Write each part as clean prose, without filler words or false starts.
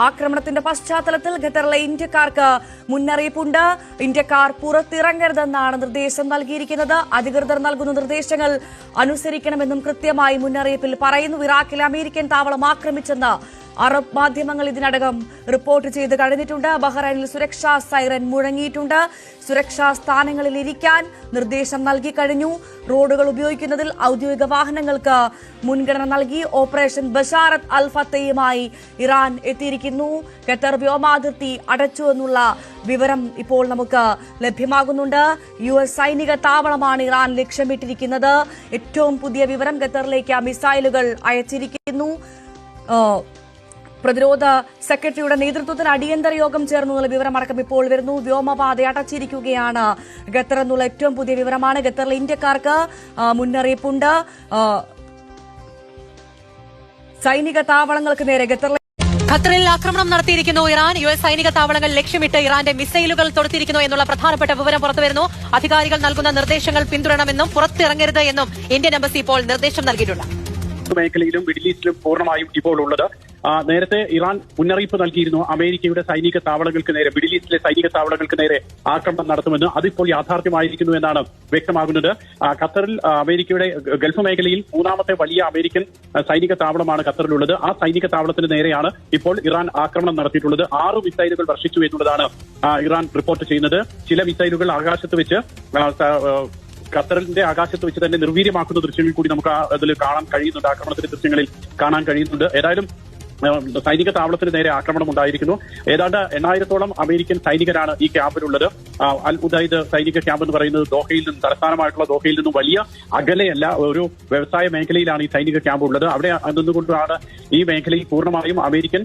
ആക്രമണത്തിന്റെ പശ്ചാത്തലത്തിൽ ഖത്തറിലെ ഇന്ത്യക്കാർക്ക് മുന്നറിയിപ്പുണ്ട്. ഇന്ത്യക്കാർ പുറത്തിറങ്ങരുതെന്നാണ് നിർദ്ദേശം നൽകിയിരിക്കുന്നത്. അധികൃതർ നൽകുന്ന നിർദ്ദേശങ്ങൾ അനുസരിക്കണമെന്നും കൃത്യമായി മുന്നറിയിപ്പിൽ പറയുന്നു. ഇറാഖിലെ അമേരിക്കൻ താവളം ആക്രമിച്ചെന്ന് അറബ് മാധ്യമങ്ങൾ ഇതിനകം റിപ്പോർട്ട് ചെയ്ത് കഴിഞ്ഞിട്ടുണ്ട്. ബഹ്റൈനിൽ സുരക്ഷാ സൈറൻ മുഴങ്ങിയിട്ടുണ്ട്. സുരക്ഷാ സ്ഥാനങ്ങളിൽ ഇരിക്കാൻ നിർദ്ദേശം നൽകി കഴിഞ്ഞു. റോഡുകൾ ഉപയോഗിക്കുന്നതിൽ ഔദ്യോഗിക വാഹനങ്ങൾക്ക് മുൻഗണന നൽകി. ഓപ്പറേഷൻ ബഷാറത്ത് അൽ ഫത്തയുമായി ഇറാൻ എത്തിയിരിക്കുന്നു. ഖത്തർ വ്യോമാതിർത്തി അടച്ചു എന്നുള്ള വിവരം ഇപ്പോൾ നമുക്ക് ലഭ്യമാകുന്നുണ്ട്. US സൈനിക താവളമാണ് ഇറാൻ ലക്ഷ്യമിട്ടിരിക്കുന്നത്. ഏറ്റവും പുതിയ വിവരം, ഖത്തറിലേക്ക് മിസൈലുകൾ അയച്ചിരിക്കുന്നു. പ്രതിരോധ സെക്രട്ടറിയുടെ നേതൃത്വത്തിൽ അടിയന്തര യോഗം ചേർന്നുള്ള വിവരമടക്കം ഇപ്പോൾ വരുന്നു. വ്യോമപാത അടച്ചിരിക്കുകയാണ് ഖത്തർ എന്നുള്ള ഏറ്റവും പുതിയ വിവരമാണ്. ഖത്തറിലെ ഇന്ത്യക്കാർക്ക് മുന്നറിയിപ്പുണ്ട്. സൈനിക താവളങ്ങൾക്ക് നേരെ ഖത്തറിൽ ആക്രമണം നടത്തിയിരിക്കുന്നു ഇറാൻ. US സൈനിക താവളങ്ങൾ ലക്ഷ്യമിട്ട് ഇറാന്റെ മിസൈലുകൾ തൊടുത്തിരിക്കുന്നു എന്നുള്ള പ്രധാനപ്പെട്ട വിവരം പുറത്തുവരുന്നു. അധികാരികൾ നൽകുന്ന നിർദ്ദേശങ്ങൾ പിന്തുടരണമെന്നും പുറത്തിറങ്ങരുത് എന്നും ഇന്ത്യൻ എംബസി ഇപ്പോൾ നിർദ്ദേശം നൽകിയിട്ടുണ്ട്. മേഖലയിലും മിഡിൽ ഈസ്റ്റിലും പൂർണ്ണമായും ഇപ്പോൾ ഉള്ളത്. നേരത്തെ ഇറാൻ മുന്നറിയിപ്പ് നൽകിയിരുന്നു അമേരിക്കയുടെ സൈനിക താവളങ്ങൾക്ക് നേരെ, മിഡിൽ ഈസ്റ്റിലെ സൈനിക താവളങ്ങൾക്ക് നേരെ ആക്രമണം നടത്തുമെന്ന്. അതിപ്പോൾ യാഥാർത്ഥ്യമായിരിക്കുന്നു എന്നാണ് വ്യക്തമാകുന്നത്. ഖത്തറിൽ അമേരിക്കയുടെ ഗൾഫ് മേഖലയിൽ മൂന്നാമത്തെ വലിയ അമേരിക്കൻ സൈനിക താവളമാണ് ഖത്തറിലുള്ളത്. ആ സൈനിക താവളത്തിന് നേരെയാണ് ഇപ്പോൾ ഇറാൻ ആക്രമണം നടത്തിയിട്ടുള്ളത്. 6 മിസൈലുകൾ വർഷിച്ചു എന്നുള്ളതാണ് ഇറാൻ റിപ്പോർട്ട് ചെയ്യുന്നത്. ചില മിസൈലുകൾ ആകാശത്ത് വെച്ച് ഖത്തറിന്റെ ആകാശത്ത് വെച്ച് തന്നെ നിർവീര്യമാക്കുന്ന ദൃശ്യങ്ങൾ കൂടി നമുക്ക് അതിൽ കാണാൻ കഴിയുന്നുണ്ട്. ആക്രമണത്തിന്റെ ദൃശ്യങ്ങളിൽ കാണാൻ കഴിയുന്നുണ്ട്. ഏതായാലും സൈനിക താവളത്തിന് നേരെ ആക്രമണം ഉണ്ടായിരിക്കുന്നു. ഏതാണ്ട് 8,000-ഓളം അമേരിക്കൻ സൈനികരാണ് ഈ ക്യാമ്പിലുള്ളത്. അൽ ഉദൈദ് സൈനിക ക്യാമ്പ് എന്ന് പറയുന്നത് ദോഹയിൽ നിന്നും, തലസ്ഥാനമായിട്ടുള്ള ദോഹയിൽ നിന്നും വലിയ അകലെയല്ല, ഒരു വ്യവസായ മേഖലയിലാണ് ഈ സൈനിക ക്യാമ്പ് ഉള്ളത്. അവിടെ നിന്നുകൊണ്ടാണ് ഈ മേഖലയിൽ പൂർണ്ണമായും അമേരിക്കൻ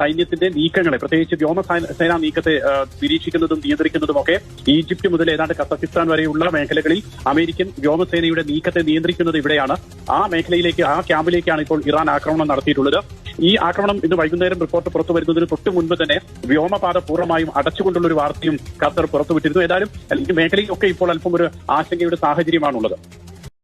സൈന്യത്തിന്റെ നീക്കങ്ങളെ, പ്രത്യേകിച്ച് വ്യോമസേനാ നീക്കത്തെ നിരീക്ഷിക്കുന്നതും നിയന്ത്രിക്കുന്നതുമൊക്കെ ഈജിപ്ത് മുതൽ ഏതാണ്ട് കസക്കിസ്ഥാൻ വരെയുള്ള മേഖലകളിൽ അമേരിക്കൻ വ്യോമസേനയുടെ നീക്കത്തെ നിയന്ത്രിക്കുന്നത് ഇവിടെയാണ്. ആ മേഖലയിലേക്ക്, ആ ക്യാമ്പിലേക്കാണ് ഇപ്പോൾ ഇറാൻ ആക്രമണം നടത്തിയിട്ടുള്ളത്. ഈ ആക്രമണം ഇന്ന് വൈകുന്നേരം റിപ്പോർട്ട് പുറത്തു വരുന്നതിന് തൊട്ട് മുൻപ് തന്നെ വ്യോമപാത പൂർണ്ണമായും അടച്ചുകൊണ്ടുള്ള ഒരു വാർത്തയും ഖത്തർ പുറത്തുവിട്ടിരുന്നു. ഏതായാലും ഈ മേഖലയിലൊക്കെ ഇപ്പോൾ അല്പം ഒരു ആശങ്കയുടെ സാഹചര്യമാണുള്ളത്.